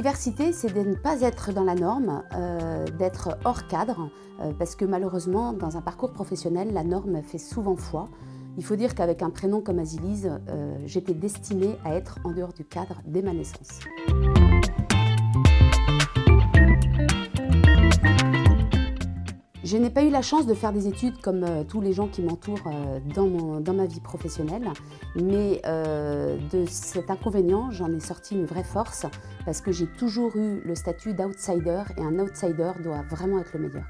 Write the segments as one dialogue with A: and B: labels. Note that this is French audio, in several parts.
A: diversité, c'est de ne pas être dans la norme, d'être hors cadre, parce que malheureusement, dans un parcours professionnel, la norme fait souvent foi. Il faut dire qu'avec un prénom comme Azilise, j'étais destinée à être en dehors du cadre dès ma naissance. Je n'ai pas eu la chance de faire des études comme tous les gens qui m'entourent dans ma vie professionnelle, mais de cet inconvénient, j'en ai sorti une vraie force parce que j'ai toujours eu le statut d'outsider et un outsider doit vraiment être le meilleur.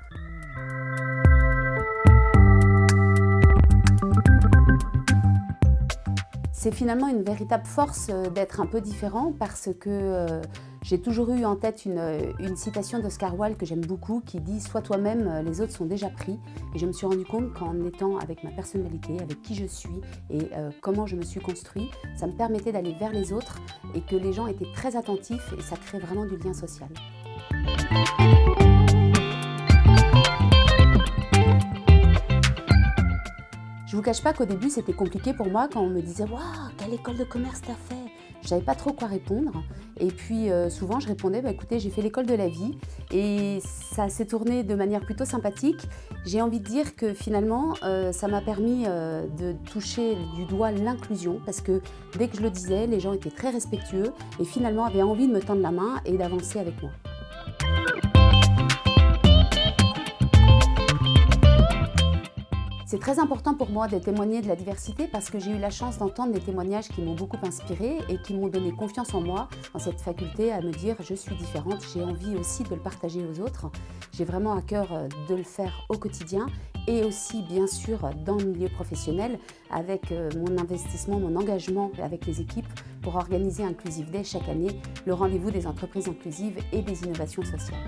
A: C'est finalement une véritable force d'être un peu différent parce que j'ai toujours eu en tête une citation d'Oscar Wilde que j'aime beaucoup qui dit « Sois toi-même, les autres sont déjà pris ». Et je me suis rendu compte qu'en étant avec ma personnalité, avec qui je suis et comment je me suis construit, ça me permettait d'aller vers les autres et que les gens étaient très attentifs et ça crée vraiment du lien social. Je ne vous cache pas qu'au début, c'était compliqué pour moi quand on me disait « Waouh, quelle école de commerce t'as fait ?» Je ne savais pas trop quoi répondre. Et puis souvent, je répondais « Écoutez, j'ai fait l'école de la vie » et ça s'est tourné de manière plutôt sympathique. J'ai envie de dire que finalement, ça m'a permis de toucher du doigt l'inclusion parce que dès que je le disais, les gens étaient très respectueux et finalement avaient envie de me tendre la main et d'avancer avec moi. C'est très important pour moi de témoigner de la diversité parce que j'ai eu la chance d'entendre des témoignages qui m'ont beaucoup inspirée et qui m'ont donné confiance en moi, en cette faculté à me dire je suis différente, j'ai envie aussi de le partager aux autres. J'ai vraiment à cœur de le faire au quotidien et aussi bien sûr dans le milieu professionnel avec mon investissement, mon engagement avec les équipes pour organiser Inclusive Day chaque année, le rendez-vous des entreprises inclusives et des innovations sociales.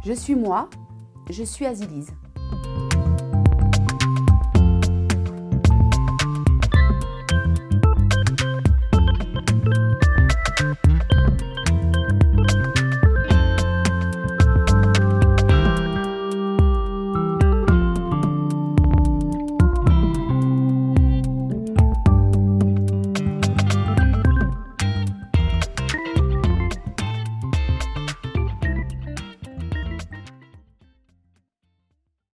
A: Je suis moi, je suis Azilise.